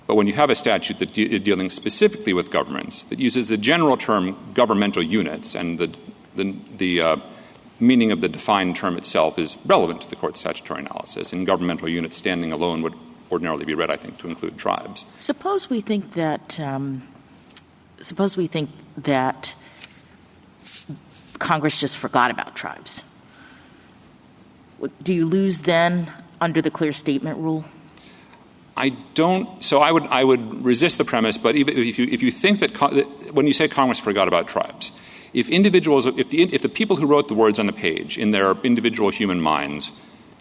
But when you have a statute that is dealing specifically with governments, that uses the general term governmental units, and the meaning of the defined term itself is relevant to the Court's statutory analysis, and governmental units standing alone would ordinarily be read, I think, to include tribes. Suppose we think that Congress just forgot about tribes. Do you lose then under the clear statement rule? I don't. So I would resist the premise. But even if you think that when you say Congress forgot about tribes, if the people who wrote the words on the page in their individual human minds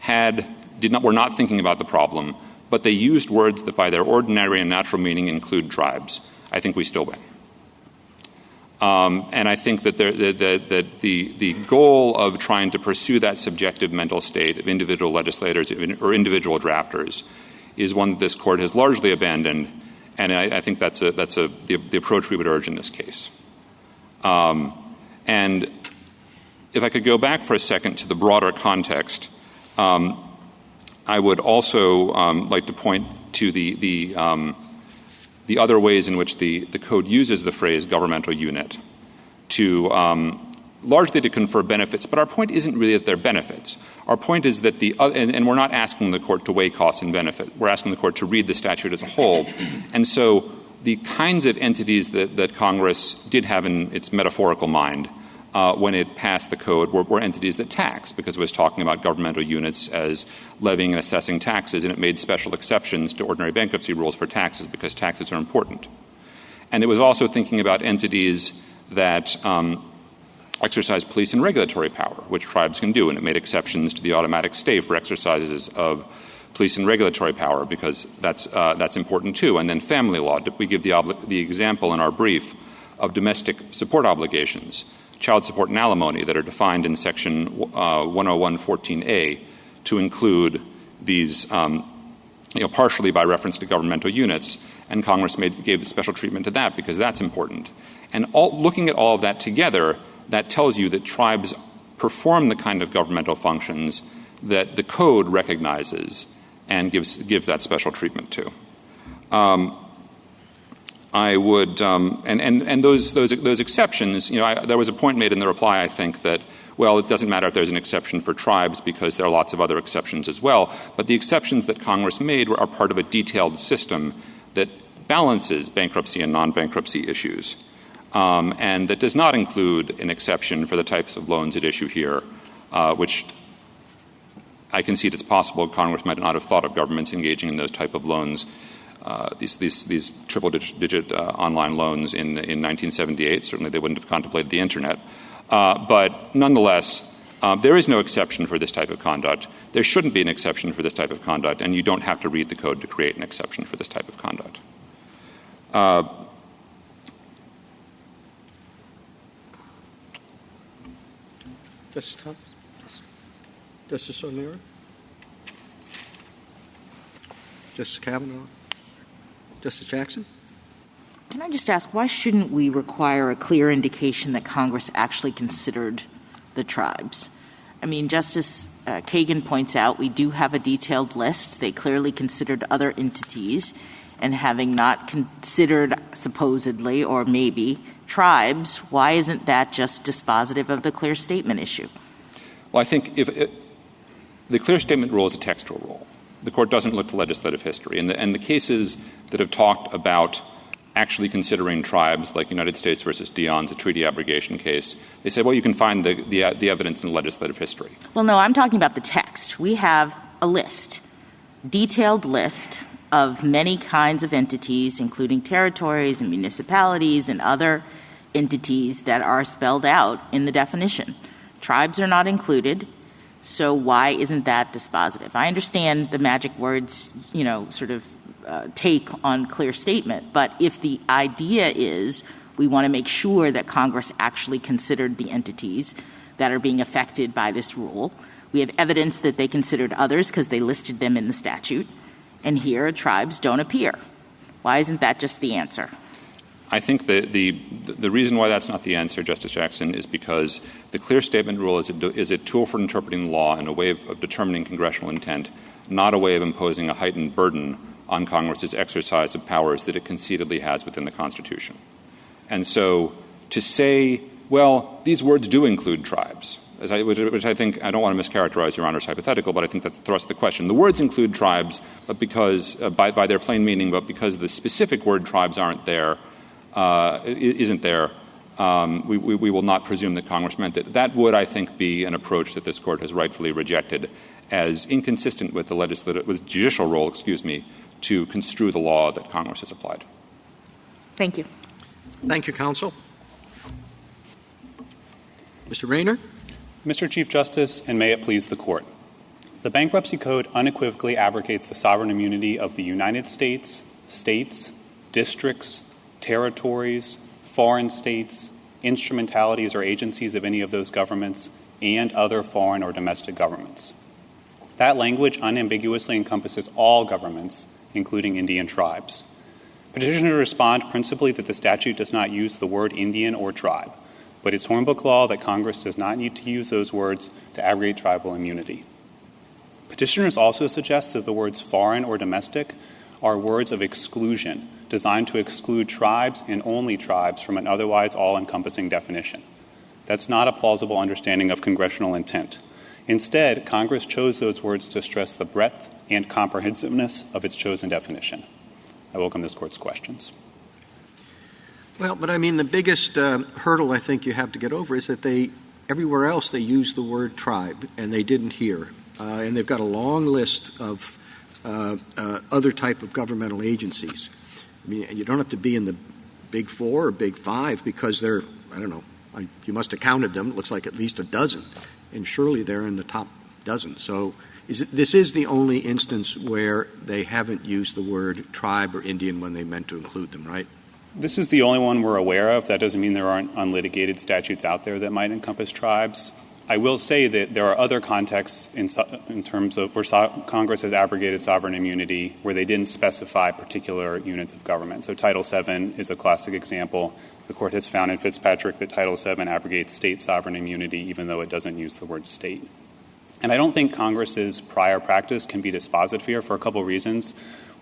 were not thinking about the problem, but they used words that by their ordinary and natural meaning include tribes, I think we still win. And I think that the goal of trying to pursue that subjective mental state of individual legislators or individual drafters is one that this Court has largely abandoned, and I think that's the approach we would urge in this case. And if I could go back for a second to the broader context, I would also like to point to the other ways in which the Code uses the phrase governmental unit to largely to confer benefits. But our point isn't really that they're benefits. Our point is that and we're not asking the Court to weigh costs and benefit. We're asking the Court to read the statute as a whole. And so the kinds of entities that Congress did have in its metaphorical mind when it passed the Code were entities that tax, because it was talking about governmental units as levying and assessing taxes, and it made special exceptions to ordinary bankruptcy rules for taxes because taxes are important. And it was also thinking about entities that exercise police and regulatory power, which tribes can do, and it made exceptions to the automatic stay for exercises of police and regulatory power because that's important too. And then family law. We give the example in our brief of domestic support obligations, child support and alimony, that are defined in Section 101.14a to include these, partially by reference to governmental units, and Congress gave special treatment to that because that's important. And looking at all of that together, that tells you that tribes perform the kind of governmental functions that the Code recognizes and gives that special treatment to. I would, and those exceptions, there was a point made in the reply, I think, that, well, it doesn't matter if there's an exception for tribes because there are lots of other exceptions as well. But the exceptions that Congress made are part of a detailed system that balances bankruptcy and non-bankruptcy issues. And that does not include an exception for the types of loans at issue here, which I concede it's possible Congress might not have thought of governments engaging in those type of loans, these triple-digit online loans in 1978. Certainly they wouldn't have contemplated the Internet. But nonetheless, there is no exception for this type of conduct. There shouldn't be an exception for this type of conduct, and you don't have to read the Code to create an exception for this type of conduct. Justice Thomas? Justice O'Meara? Justice Kavanaugh? Justice Jackson? Can I just ask, why shouldn't we require a clear indication that Congress actually considered the tribes? I mean, Justice Kagan points out we do have a detailed list. They clearly considered other entities, and having not considered supposedly or maybe tribes, why isn't that just dispositive of the clear statement issue? Well, I think the clear statement rule is a textual rule. The Court doesn't look to legislative history. And the cases that have talked about actually considering tribes, like United States versus Dion's, a treaty abrogation case, they say, well, you can find the evidence in legislative history. Well, no, I'm talking about the text. We have a list, detailed list of many kinds of entities, including territories and municipalities and other entities that are spelled out in the definition. Tribes are not included, so why isn't that dispositive? I understand the magic words, take on clear statement, but if the idea is we want to make sure that Congress actually considered the entities that are being affected by this rule, we have evidence that they considered others because they listed them in the statute, and here tribes don't appear. Why isn't that just the answer? I think the reason why that's not the answer, Justice Jackson, is because the clear statement rule is a tool for interpreting the law and a way of determining congressional intent, not a way of imposing a heightened burden on Congress's exercise of powers that it concededly has within the Constitution. And so to say, well, these words do include tribes, which I think, I don't want to mischaracterize Your Honor's hypothetical, but I think that's the thrust of the question. The words include tribes, but because, by their plain meaning, but because the specific word tribes isn't there, we will not presume that Congress meant it. That would, I think, be an approach that this Court has rightfully rejected as inconsistent with with judicial role, to construe the law that Congress has applied. Thank you. Thank you, counsel. Mr. Rayner? Mr. Chief Justice, and may it please the Court. The Bankruptcy Code unequivocally abrogates the sovereign immunity of the United States, states, districts, territories, foreign states, instrumentalities or agencies of any of those governments, and other foreign or domestic governments. That language unambiguously encompasses all governments, including Indian tribes. Petitioners respond principally that the statute does not use the word Indian or tribe, but it's Hornbook law that Congress does not need to use those words to abrogate tribal immunity. Petitioners also suggest that the words foreign or domestic are words of exclusion designed to exclude tribes and only tribes from an otherwise all-encompassing definition. That's not a plausible understanding of congressional intent. Instead, Congress chose those words to stress the breadth and comprehensiveness of its chosen definition. I welcome this Court's questions. Well, but I mean, the biggest hurdle I think you have to get over is that everywhere else they use the word tribe, and they didn't here. And they've got a long list of other type of governmental agencies. I mean, you don't have to be in the Big Four or Big Five because they're, I don't know, you must have counted them. It looks like at least a dozen. And surely they're in the top dozen. So this is the only instance where they haven't used the word tribe or Indian when they meant to include them, right? This is the only one we're aware of. That doesn't mean there aren't unlitigated statutes out there that might encompass tribes. I will say that there are other contexts in terms of where Congress has abrogated sovereign immunity where they didn't specify particular units of government. So Title VII is a classic example. The Court has found in Fitzpatrick that Title VII abrogates state sovereign immunity even though it doesn't use the word state. And I don't think Congress's prior practice can be dispositive here for a couple reasons.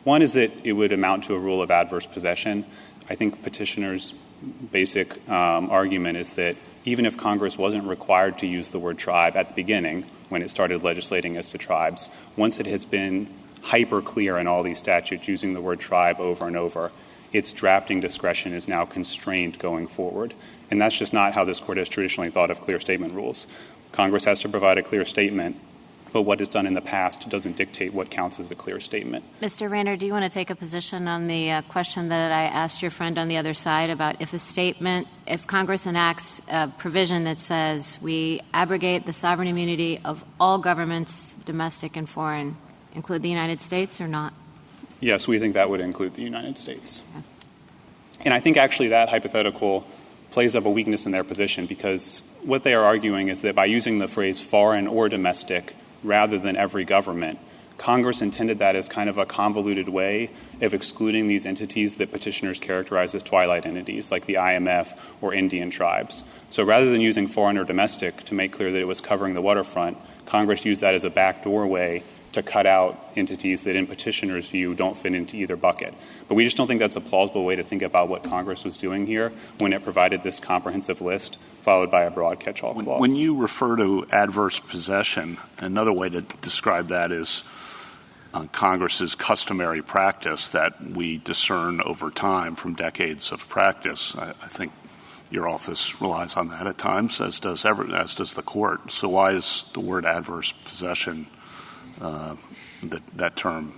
One is that it would amount to a rule of adverse possession. I think petitioners' basic argument is that even if Congress wasn't required to use the word tribe at the beginning when it started legislating as to tribes, once it has been hyper clear in all these statutes using the word tribe over and over, its drafting discretion is now constrained going forward. And that's just not how this Court has traditionally thought of clear statement rules. Congress has to provide a clear statement, but what is done in the past doesn't dictate what counts as a clear statement. Mr. Rayner, do you want to take a position on the question that I asked your friend on the other side about if Congress enacts a provision that says we abrogate the sovereign immunity of all governments, domestic and foreign, include the United States or not? Yes, we think that would include the United States. Okay. And I think actually that hypothetical plays up a weakness in their position because what they are arguing is that by using the phrase foreign or domestic rather than every government, Congress intended that as kind of a convoluted way of excluding these entities that petitioners characterize as twilight entities, like the IMF or Indian tribes. So rather than using foreign or domestic to make clear that it was covering the waterfront, Congress used that as a backdoor way to cut out entities that in petitioners' view don't fit into either bucket. But we just don't think that's a plausible way to think about what Congress was doing here when it provided this comprehensive list followed by a broad catch-all clause. When you refer to adverse possession, another way to describe that is Congress's customary practice that we discern over time from decades of practice. I think your office relies on that at times, as does the Court. So why is the word adverse possession, that term,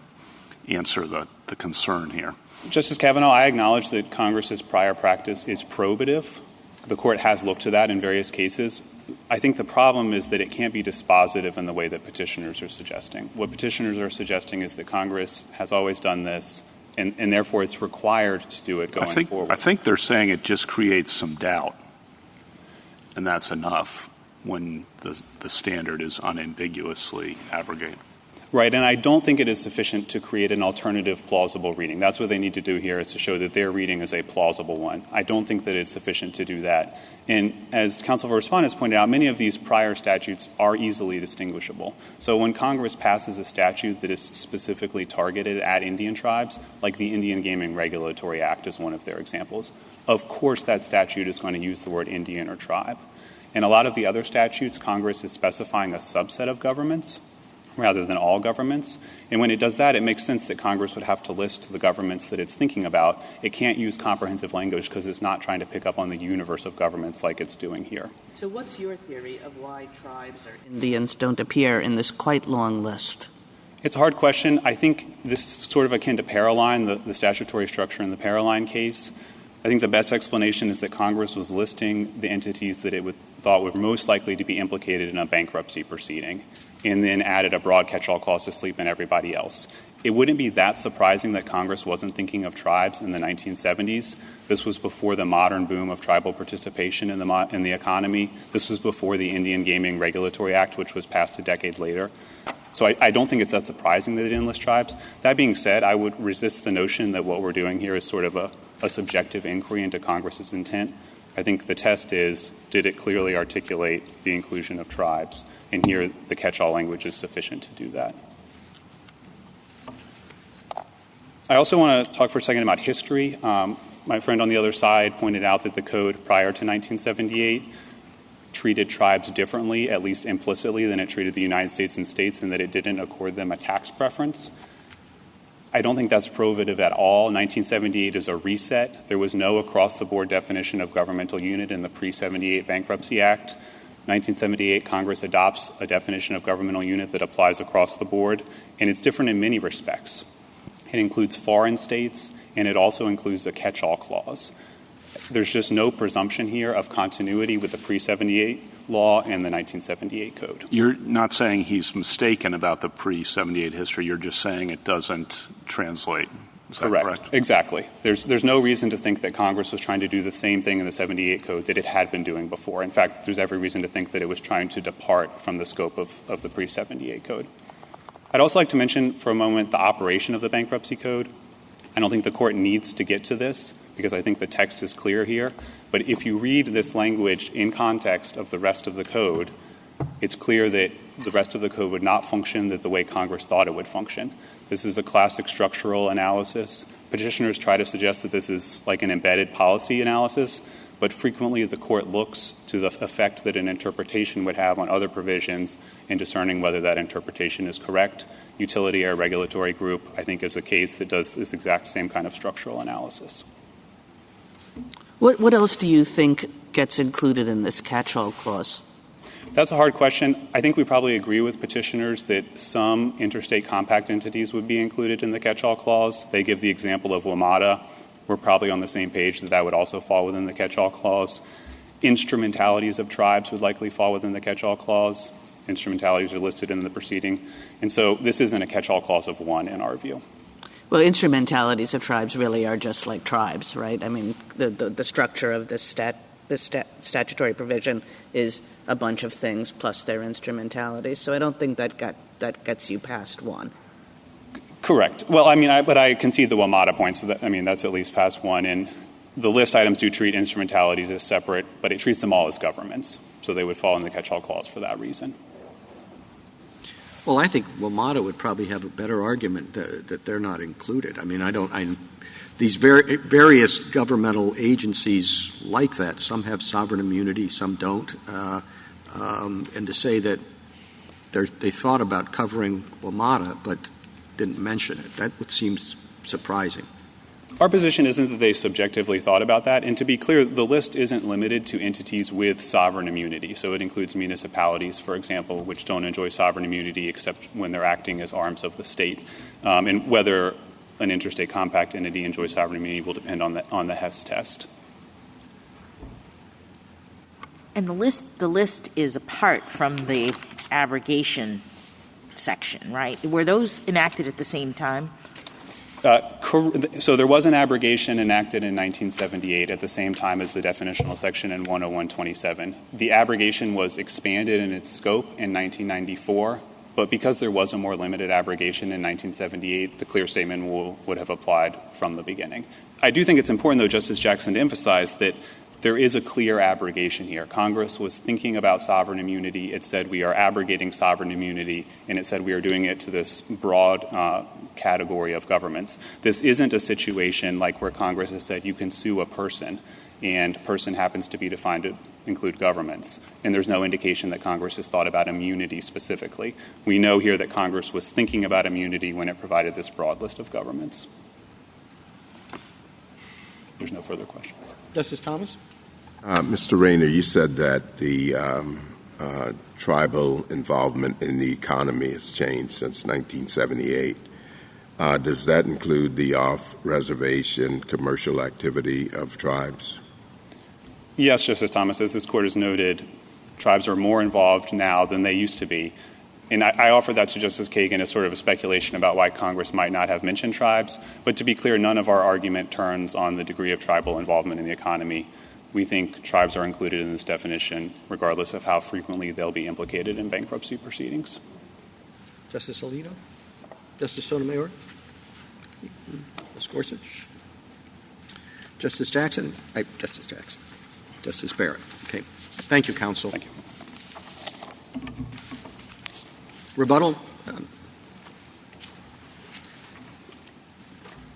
answer the concern here? Justice Kavanaugh, I acknowledge that Congress's prior practice is probative. The Court has looked to that in various cases. I think the problem is that it can't be dispositive in the way that petitioners are suggesting. What petitioners are suggesting is that Congress has always done this, and therefore it's required to do it going forward. I think they're saying it just creates some doubt, and that's enough when the standard is unambiguously abrogated. Right, and I don't think it is sufficient to create an alternative plausible reading. That's what they need to do here, is to show that their reading is a plausible one. I don't think that it's sufficient to do that. And as Counsel for Respondents pointed out, many of these prior statutes are easily distinguishable. So when Congress passes a statute that is specifically targeted at Indian tribes, like the Indian Gaming Regulatory Act is one of their examples, of course that statute is going to use the word Indian or tribe. In a lot of the other statutes, Congress is specifying a subset of governments rather than all governments. And when it does that, it makes sense that Congress would have to list the governments that it's thinking about. It can't use comprehensive language because it's not trying to pick up on the universe of governments like it's doing here. So what's your theory of why tribes or Indians don't appear in this quite long list? It's a hard question. I think this is sort of akin to Paroline, the statutory structure in the Paroline case. I think the best explanation is that Congress was listing the entities that it thought were most likely to be implicated in a bankruptcy proceeding, and then added a broad catch-all clause to sweep in everybody else. It wouldn't be that surprising that Congress wasn't thinking of tribes in the 1970s. This was before the modern boom of tribal participation in the economy. This was before the Indian Gaming Regulatory Act, which was passed a decade later. So I don't think it's that surprising that they didn't list tribes. That being said, I would resist the notion that what we're doing here is sort of a subjective inquiry into Congress's intent. I think the test is, did it clearly articulate the inclusion of tribes? And here, the catch-all language is sufficient to do that. I also want to talk for a second about history. My friend on the other side pointed out that the code prior to 1978 treated tribes differently, at least implicitly, than it treated the United States and states, and that it didn't accord them a tax preference. I don't think that's probative at all. 1978 is a reset. There was no across-the-board definition of governmental unit in the pre-78 Bankruptcy Act. 1978, Congress adopts a definition of governmental unit that applies across the board, and it's different in many respects. It includes foreign states, and it also includes a catch-all clause. There's just no presumption here of continuity with the pre-78 law and the 1978 code. You're not saying he's mistaken about the pre-78 history. You're just saying it doesn't translate. Is that correct? Exactly. There's no reason to think that Congress was trying to do the same thing in the 78 code that it had been doing before. In fact, there's every reason to think that it was trying to depart from the scope of the pre-78 code. I'd also like to mention for a moment the operation of the Bankruptcy Code. I don't think the Court needs to get to this because I think the text is clear here. But if you read this language in context of the rest of the code, it's clear that the rest of the code would not function the way Congress thought it would function. This is a classic structural analysis. Petitioners try to suggest that this is like an embedded policy analysis, but frequently the Court looks to the effect that an interpretation would have on other provisions in discerning whether that interpretation is correct. Utility or regulatory group, I think, is a case that does this exact same kind of structural analysis. What else do you think gets included in this catch-all clause? That's a hard question. I think we probably agree with petitioners that some interstate compact entities would be included in the catch-all clause. They give the example of WMATA. We're probably on the same page that would also fall within the catch-all clause. Instrumentalities of tribes would likely fall within the catch-all clause. Instrumentalities are listed in the proceeding. And so this isn't a catch-all clause of one in our view. Well, instrumentalities of tribes really are just like tribes, right? I mean, the structure of this statutory provision is a bunch of things plus their instrumentalities. So I don't think that gets you past one. Correct. Well, I mean, but I concede the WMATA point, so that's at least past one. And the list items do treat instrumentalities as separate, but it treats them all as governments. So they would fall in the catch-all clause for that reason. Well, I think WMATA would probably have a better argument that they're not included. I mean, these various governmental agencies like that. Some have sovereign immunity, some don't. And to say that they thought about covering WMATA but didn't mention it, that would seem surprising. Our position isn't that they subjectively thought about that. And to be clear, the list isn't limited to entities with sovereign immunity. So it includes municipalities, for example, which don't enjoy sovereign immunity except when they're acting as arms of the state. And whether an interstate compact entity enjoys sovereign immunity will depend on the Hess test. And the list is apart from the abrogation section, right? Were those enacted at the same time? So there was an abrogation enacted in 1978 at the same time as the definitional section in 10127. The abrogation was expanded in its scope in 1994, but because there was a more limited abrogation in 1978, the clear statement would have applied from the beginning. I do think it's important, though, Justice Jackson, to emphasize that there is a clear abrogation here. Congress was thinking about sovereign immunity. It said we are abrogating sovereign immunity, and it said we are doing it to this broad category of governments. This isn't a situation like where Congress has said you can sue a person, and person happens to be defined to include governments. And there's no indication that Congress has thought about immunity specifically. We know here that Congress was thinking about immunity when it provided this broad list of governments. There's no further questions. Justice Thomas? Mr. Rayner, you said that the tribal involvement in the economy has changed since 1978. Does that include the off-reservation commercial activity of tribes? Yes, Justice Thomas. As this Court has noted, tribes are more involved now than they used to be. And I offer that to Justice Kagan as sort of a speculation about why Congress might not have mentioned tribes. But to be clear, none of our argument turns on the degree of tribal involvement in the economy. We think tribes are included in this definition, regardless of how frequently they'll be implicated in bankruptcy proceedings. Justice Alito? Justice Sotomayor? Ms. Gorsuch? Justice Jackson? Justice Jackson. Justice Barrett. Okay. Thank you, counsel. Thank you. Rebuttal?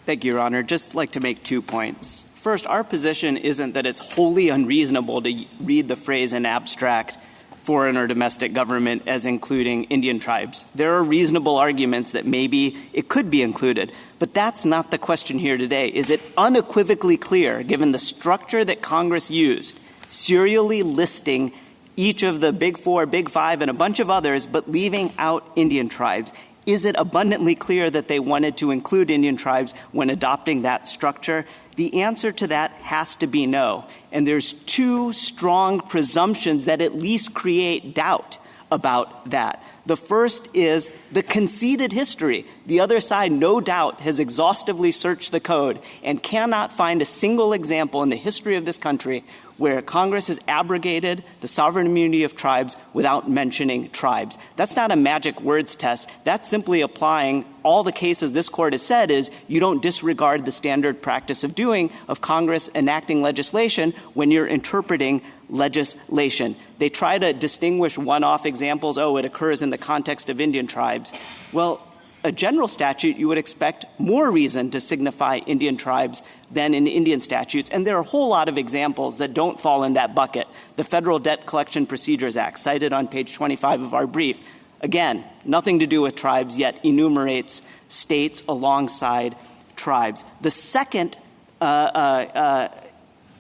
Thank you, Your Honor. Just like to make 2 points. First, our position isn't that it's wholly unreasonable to read the phrase in abstract foreign or domestic government as including Indian tribes. There are reasonable arguments that maybe it could be included, but that's not the question here today. Is it unequivocally clear, given the structure that Congress used, serially listing each of the Big Four, Big Five, and a bunch of others, but leaving out Indian tribes? Is it abundantly clear that they wanted to include Indian tribes when adopting that structure? The answer to that has to be no. And there's 2 strong presumptions that at least create doubt about that. The first is the conceded history. The other side, no doubt, has exhaustively searched the code and cannot find a single example in the history of this country where Congress has abrogated the sovereign immunity of tribes without mentioning tribes. That's not a magic words test. That's simply applying all the cases this Court has said is you don't disregard the standard practice of doing of Congress enacting legislation when you're interpreting legislation. They try to distinguish one-off examples. Oh, it occurs in the context of Indian tribes. Well, a general statute, you would expect more reason to signify Indian tribes than in Indian statutes. And there are a whole lot of examples that don't fall in that bucket. The Federal Debt Collection Procedures Act, cited on page 25 of our brief, again, nothing to do with tribes, yet enumerates states alongside tribes. The second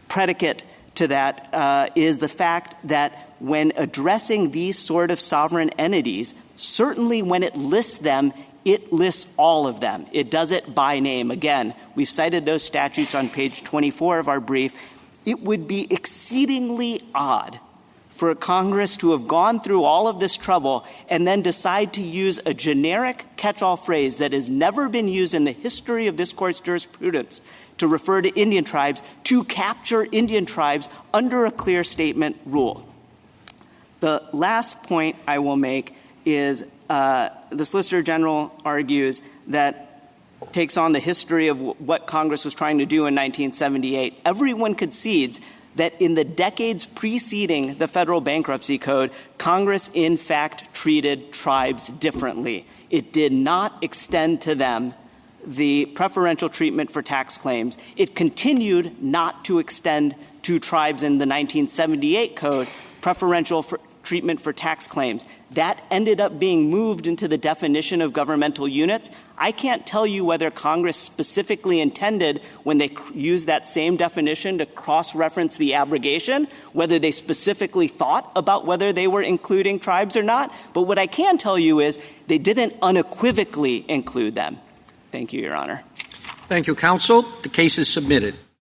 predicate to that is the fact that when addressing these sort of sovereign entities, certainly when it lists them, it lists all of them. It does it by name. Again, we've cited those statutes on page 24 of our brief. It would be exceedingly odd for Congress to have gone through all of this trouble and then decide to use a generic catch-all phrase that has never been used in the history of this Court's jurisprudence to refer to Indian tribes to capture Indian tribes under a clear statement rule. The last point I will make is the Solicitor General argues that takes on the history of what Congress was trying to do in 1978. Everyone concedes that in the decades preceding the Federal Bankruptcy Code, Congress, in fact, treated tribes differently. It did not extend to them the preferential treatment for tax claims. It continued not to extend to tribes in the 1978 Code preferential treatment for tax claims. That ended up being moved into the definition of governmental units. I can't tell you whether Congress specifically intended, when they used that same definition, to cross-reference the abrogation, whether they specifically thought about whether they were including tribes or not. But what I can tell you is they didn't unequivocally include them. Thank you, Your Honor. Thank you, counsel. The case is submitted.